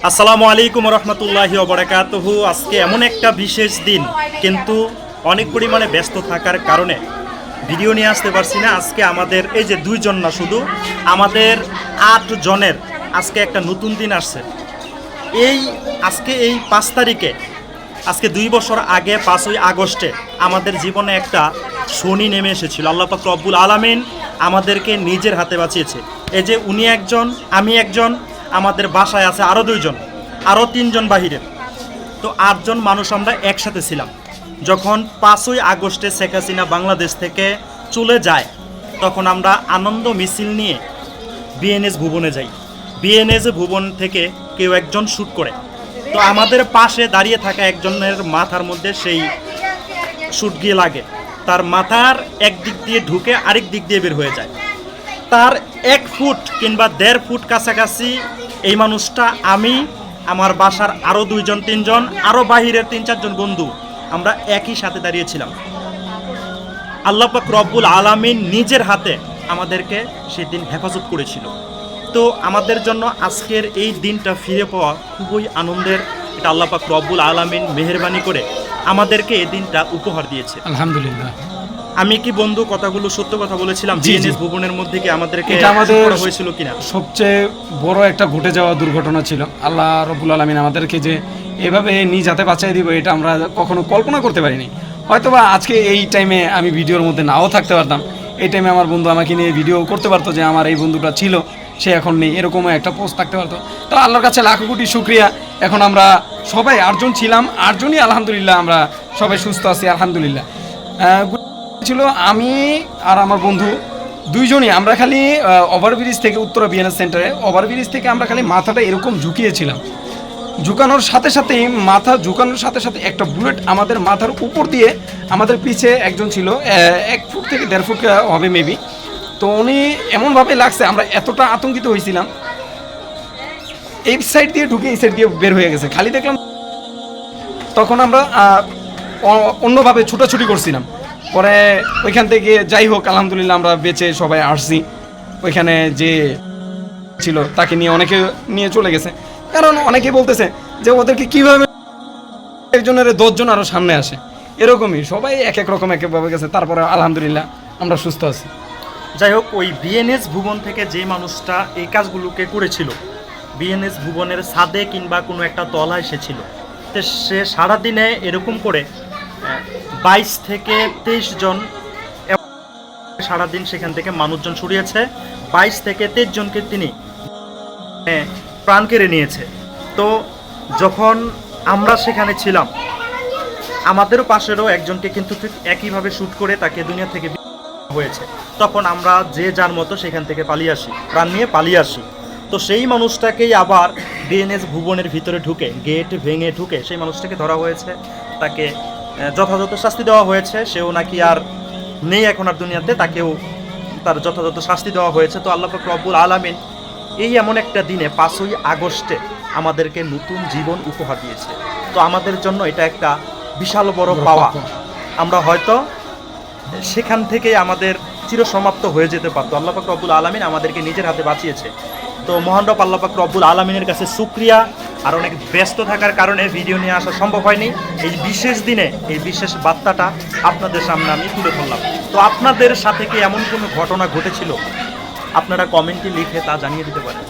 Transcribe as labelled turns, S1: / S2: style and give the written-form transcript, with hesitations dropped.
S1: আসসালামু আলাইকুম রহমতুল্লাহি ওয়া বারাকাতুহু। আজকে এমন একটা বিশেষ দিন, কিন্তু অনেক পরিমাণে ব্যস্ত থাকার কারণে ভিডিও নিয়ে আসতে পারছি না। আজকে আমাদের এই যে দুইজন না, শুধু আমাদের 8 জনের আজকে একটা নতুন দিন আসছে। আজকে এই 5 তারিখে, আজকে 2 বছর আগে 5ই আগস্টে আমাদের জীবনে একটা শনি নেমে এসেছিল। আল্লাহ পাক রব্বুল আলামিন আমাদেরকে নিজের হাতে বাঁচিয়েছে। এই যে উনি একজন, আমি একজন, আমাদের বাসায় আছে আরও 2 জন, আরও 3 জন বাহিরের। তো 8 জন মানুষ আমরা একসাথে ছিলাম। যখন 5ই আগস্টে শেখ হাসিনা বাংলাদেশ থেকে চলে যায়, তখন আমরা আনন্দ মিছিল নিয়ে বিএনএস ভুবনে যাই। বিএনএস ভুবন থেকে কেউ একজন শ্যুট করে, তো আমাদের পাশে দাঁড়িয়ে থাকা একজনের মাথার মধ্যে সেই শ্যুট গিয়ে লাগে। তার মাথার এক দিক দিয়ে ঢুকে আরেক দিক দিয়ে বের হয়ে যায়। তার 1 ফুট কিংবা 1.5 ফুট কাছাকাছি এই মানুষটা, আমি, আমার বাসার আরও 2 জন 3 জন, আরও বাহিরের 3-4 জন বন্ধু, আমরা একই সাথে দাঁড়িয়েছিলাম। আল্লাহ পাক রব্বুল আলামিন নিজের হাতে আমাদেরকে সেদিন হেফাজত করেছিল। তো আমাদের জন্য আজকের এই দিনটা ফিরে পাওয়া খুবই আনন্দের। এটা আল্লাহ পাক রব্বুল আলামিন মেহেরবানি করে আমাদেরকে এই দিনটা উপহার দিয়েছে,
S2: আলহামদুলিল্লাহ।
S1: আমি কি বন্ধু কথাগুলো সত্য কথা বলেছিলাম? বিএনএস ভুবনের মধ্যে কি আমাদেরকে
S2: এটা আমাদের
S1: হয়েছিল কিনা?
S2: সবচেয়ে বড় একটা ঘটে যাওয়া দুর্ঘটনা ছিল। আল্লাহ রব্বুল আলামিন আমাদেরকে যে এভাবে নিজ হাতে বাঁচিয়ে দিব, এটা আমরা কখনো কল্পনা করতে পারিনি। হয়তোবা আজকে এই টাইমে আমি ভিডিওর মধ্যে নাও থাকতে পারতাম, এই টাইমে আমার বন্ধু আমাকে নিয়ে ভিডিও করতে পারতো যে আমার এই বন্ধুটা ছিল, সে এখন নেই, এরকম একটা পোস্ট থাকতে পারতো। তো আল্লাহর কাছে লাখো কোটি শুকরিয়া। এখন আমরা সবাই 8 জন ছিলাম, 8 জনই আলহামদুলিল্লাহ আমরা সবাই সুস্থ আছি আলহামদুলিল্লাহ। ছিল আমি আর আমার বন্ধু 2 জনই। আমরা খালি ওভারব্রিজ থেকে, উত্তরা বিএনএস সেন্টারে ওভারব্রিজ থেকে আমরা খালি মাথাটা এরকম ঝুঁকিয়েছিলাম। ঝুঁকানোর সাথে সাথেই মাথা ঝুঁকানোর সাথে সাথে একটা বুলেট আমাদের মাথার উপর দিয়ে, আমাদের পিছে একজন ছিল 1 ফুট থেকে 1.5 ফুট হবে মেবি। তো উনি এমনভাবে লাগছে, আমরা এতটা আতঙ্কিত হয়েছিলাম। এই সাইড দিয়ে ঢুকে এই সাইড দিয়ে বের হয়ে গেছে, খালি দেখলাম। তখন আমরা অন্যভাবে ছুটাছুটি করছিলাম। পরে ওইখান থেকে যাই হোক আলহামদুলিল্লাহ আমরা বেঁচে সবাই আসছি। ওইখানে যে ছিল তাকে নিয়ে অনেকে নিয়ে চলে গেছে, কারণ অনেকে বলতেছে যে ওদেরকে কীভাবে একজনের 10 জন আরও সামনে আসে, এরকমই সবাই এক এক রকম একভাবে গেছে। তারপরে আলহামদুলিল্লাহ আমরা সুস্থ আছি।
S1: যাই হোক, ওই বিএনএস ভুবন থেকে যে মানুষটা এই কাজগুলোকে করেছিল, বিএনএস ভুবনের ছাদে কিংবা কোনো একটা তলায় সে ছিল, তো সে সারাদিনে এরকম করে 22 থেকে 23 জন সারাদিন সেখান থেকে মানুষজন ছড়িয়েছে। 22 থেকে 23 জনকে তিনি প্রাণ কেড়ে নিয়েছে। তো যখন আমরা সেখানে ছিলাম, আমাদেরও পাশেরও একজনকে কিন্তু ঠিক একইভাবে শ্যুট করে তাকে দুনিয়া থেকে হয়েছে। তখন আমরা যে যার মতো সেখান থেকে পালিয়ে আসি, প্রাণ নিয়ে পালিয়ে আসি। তো সেই মানুষটাকেই আবার বিএনএস ভুবনের ভিতরে ঢুকে, গেট ভেঙে ঢুকে সেই মানুষটাকে ধরা হয়েছে, তাকে যথাযথ শাস্তি দেওয়া হয়েছে। সেও নাকি আর নেই এখন আর দুনিয়াতে, তাকেও তার যথাযথ শাস্তি দেওয়া হয়েছে। তো আল্লাহ পাক রব্বুল আলামিন এই এমন একটা দিনে 5ই আগস্টে আমাদেরকে নতুন জীবন উপহার দিয়েছে। তো আমাদের জন্য এটা একটা বিশাল বড় পাওয়া। আমরা হয়তো সেখান থেকে আমাদের চিরসমাপ্ত হয়ে যেতে পারতো। আল্লাহ পাক রব্বুল আলামিন আমাদেরকে নিজের হাতে বাঁচিয়েছে। তো মহান রব আল্লাহ পাক রব্বুল আলামিনের কাছে শুকরিয়া। আর অনেক ব্যস্ত থাকার কারণে ভিডিও নিয়ে আসা সম্ভব হয়নি। এই বিশেষ দিনে এই বিশেষ বার্তাটা আপনাদের সামনে আমি তুলে ধরলাম। তো আপনাদের সাথে কি এমন কোনো ঘটনা ঘটেছিল? আপনারা কমেন্টে লিখে তা জানিয়ে দিতে পারেন।